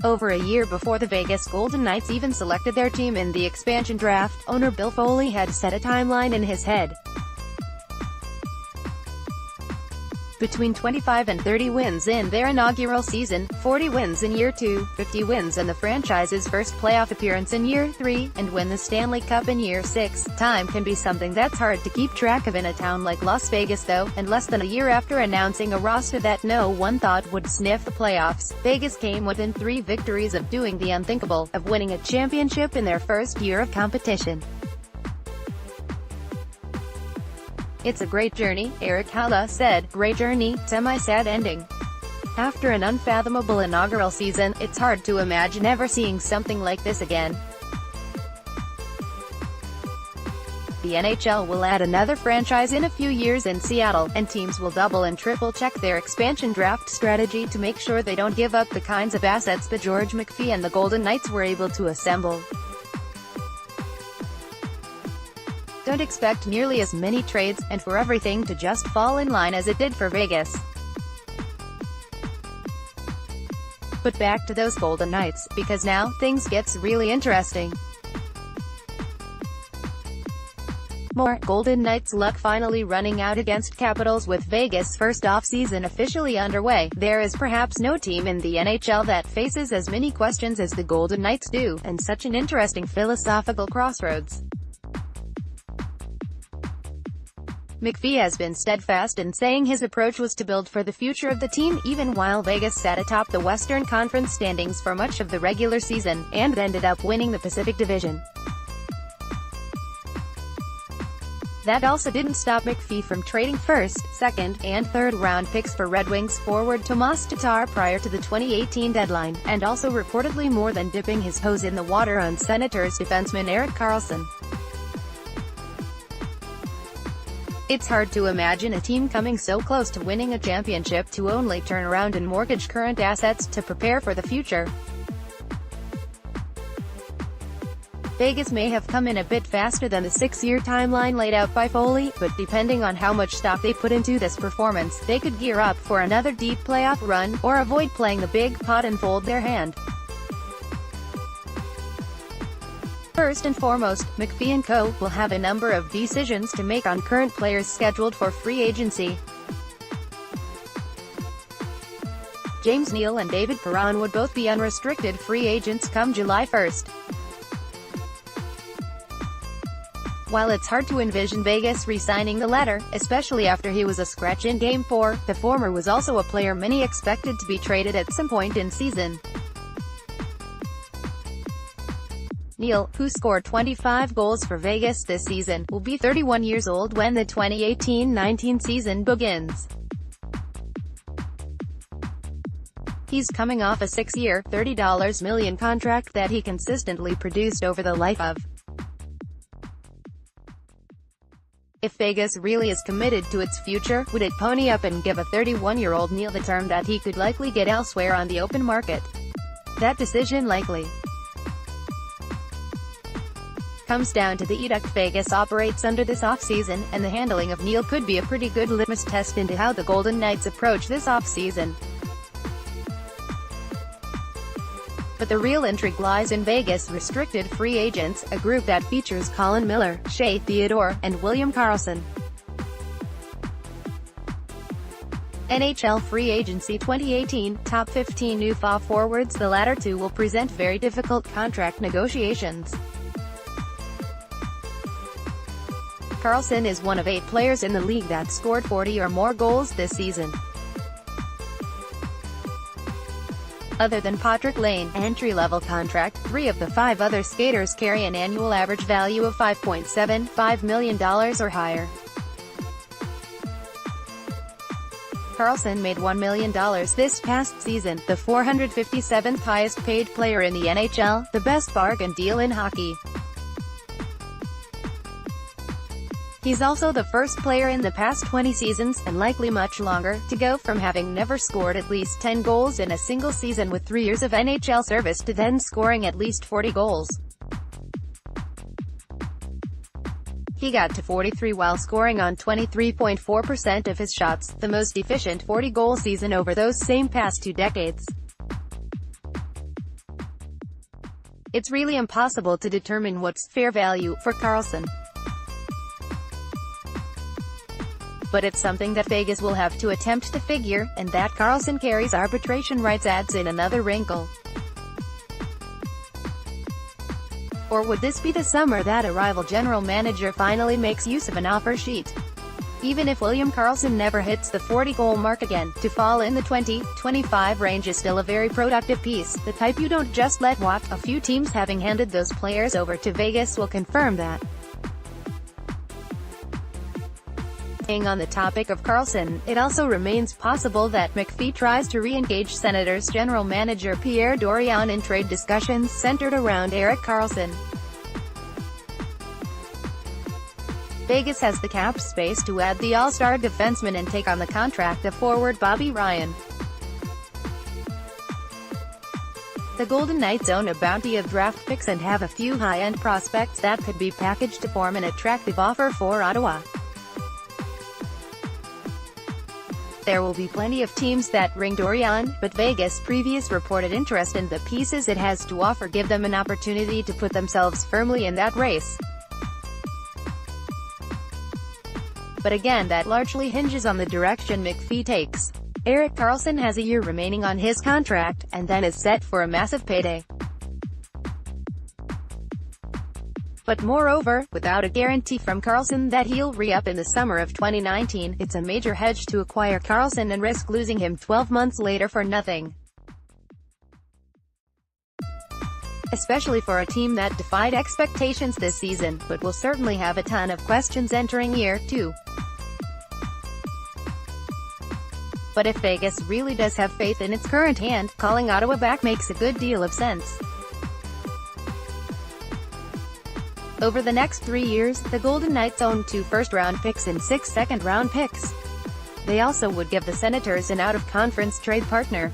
Over a year before the Vegas Golden Knights even selected their team in the expansion draft, owner Bill Foley had set a timeline in his head. Between 25 and 30 wins in their inaugural season, 40 wins in year 2, 50 wins in the franchise's first playoff appearance in year 3, and win the Stanley Cup in year 6. Time can be something that's hard to keep track of in a town like Las Vegas though, and less than a year after announcing a roster that no one thought would sniff the playoffs, Vegas came within 3 victories of doing the unthinkable, of winning a championship in their first year of competition. "It's a great journey," Eric Halla said. "Great journey, semi-sad ending. After an unfathomable inaugural season, it's hard to imagine ever seeing something like this again." The NHL will add another franchise in a few years in Seattle, and teams will double and triple check their expansion draft strategy to make sure they don't give up the kinds of assets that George McPhee and the Golden Knights were able to assemble. Don't expect nearly as many trades, and for everything to just fall in line as it did for Vegas. But back to those Golden Knights, because now, things gets really interesting. More Golden Knights luck finally running out against Capitals. With Vegas' first off-season officially underway, there is perhaps no team in the NHL that faces as many questions as the Golden Knights do, and such an interesting philosophical crossroads. McPhee has been steadfast in saying his approach was to build for the future of the team, even while Vegas sat atop the Western Conference standings for much of the regular season, and ended up winning the Pacific Division. That also didn't stop McPhee from trading first, second, and third-round picks for Red Wings forward Tomas Tatar prior to the 2018 deadline, and also reportedly more than dipping his toes in the water on Senators defenseman Erik Karlsson. It's hard to imagine a team coming so close to winning a championship to only turn around and mortgage current assets to prepare for the future. Vegas may have come in a bit faster than the 6-year timeline laid out by Foley, but depending on how much stock they put into this performance, they could gear up for another deep playoff run, or avoid playing the big pot and fold their hand. First and foremost, McPhee and co. will have a number of decisions to make on current players scheduled for free agency. James Neal and David Perron would both be unrestricted free agents come July 1st. While it's hard to envision Vegas re-signing the latter, especially after he was a scratch in Game 4, the former was also a player many expected to be traded at some point in season. Neal, who scored 25 goals for Vegas this season, will be 31 years old when the 2018-19 season begins. He's coming off a 6-year, $30 million contract that he consistently produced over the life of. If Vegas really is committed to its future, would it pony up and give a 31-year-old Neal the term that he could likely get elsewhere on the open market? That decision likely comes down to the edict Vegas operates under this offseason, and the handling of Neal could be a pretty good litmus test into how the Golden Knights approach this offseason. But the real intrigue lies in Vegas' restricted free agents, a group that features Colin Miller, Shea Theodore, and William Karlsson. NHL Free Agency 2018, top 15 new forwards. The latter two will present very difficult contract negotiations. Karlsson is one of 8 players in the league that scored 40 or more goals this season. Other than Patrick Lane, entry-level contract, 3 of the 5 other skaters carry an annual average value of $5.75 million or higher. Karlsson made $1 million this past season, the 457th highest-paid player in the NHL, the best bargain deal in hockey. He's also the first player in the past 20 seasons, and likely much longer, to go from having never scored at least 10 goals in a single season with 3 years of NHL service to then scoring at least 40 goals. He got to 43 while scoring on 23.4% of his shots, the most efficient 40-goal season over those same past 2 decades. It's really impossible to determine what's fair value for Karlsson. But it's something that Vegas will have to attempt to figure, and that Karlsson carries arbitration rights adds in another wrinkle. Or would this be the summer that a rival general manager finally makes use of an offer sheet? Even if William Karlsson never hits the 40-goal mark again, to fall in the 20-25 range is still a very productive piece, the type you don't just let walk. A few teams having handed those players over to Vegas will confirm that. Staying on the topic of Karlsson, it also remains possible that McPhee tries to re-engage Senators general manager Pierre Dorion in trade discussions centered around Erik Karlsson. Vegas has the cap space to add the all-star defenseman and take on the contract of forward Bobby Ryan. The Golden Knights own a bounty of draft picks and have a few high-end prospects that could be packaged to form an attractive offer for Ottawa. There will be plenty of teams that ring Dorion, but Vegas' previous reported interest in the pieces it has to offer give them an opportunity to put themselves firmly in that race. But again, that largely hinges on the direction McPhee takes. Erik Karlsson has a year remaining on his contract, and then is set for a massive payday. But moreover, without a guarantee from Karlsson that he'll re-up in the summer of 2019, it's a major hedge to acquire Karlsson and risk losing him 12 months later for nothing. Especially for a team that defied expectations this season, but will certainly have a ton of questions entering year 2. But if Vegas really does have faith in its current hand, calling Ottawa back makes a good deal of sense. Over the next 3 years, the Golden Knights own 2 first-round picks and 6 second-round picks. They also would give the Senators an out-of-conference trade partner.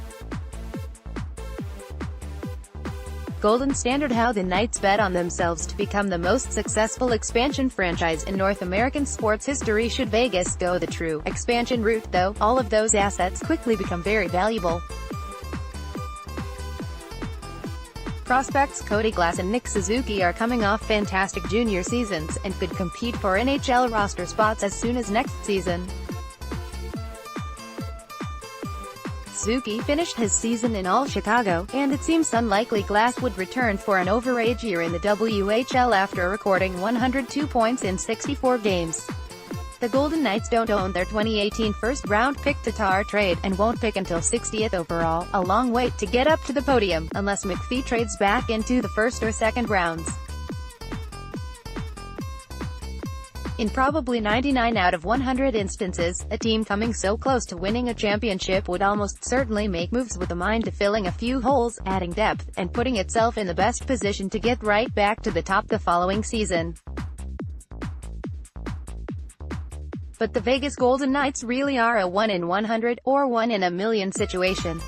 Golden Standard: how the Knights bet on themselves to become the most successful expansion franchise in North American sports history. Should Vegas go the true expansion route, though, all of those assets quickly become very valuable. Prospects Cody Glass and Nick Suzuki are coming off fantastic junior seasons, and could compete for NHL roster spots as soon as next season. Suzuki finished his season in All-Chicago, and it seems unlikely Glass would return for an overage year in the WHL after recording 102 points in 64 games. The Golden Knights don't own their 2018 first-round pick Tatar trade, and won't pick until 60th overall, a long wait to get up to the podium, unless McPhee trades back into the first or second rounds. In probably 99 out of 100 instances, a team coming so close to winning a championship would almost certainly make moves with a mind to filling a few holes, adding depth, and putting itself in the best position to get right back to the top the following season. But the Vegas Golden Knights really are a 1 in 100, or 1 in a million situation.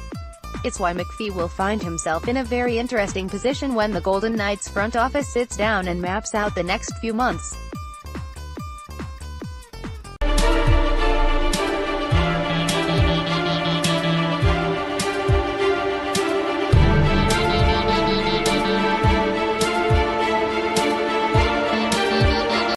It's why McPhee will find himself in a very interesting position when the Golden Knights front office sits down and maps out the next few months.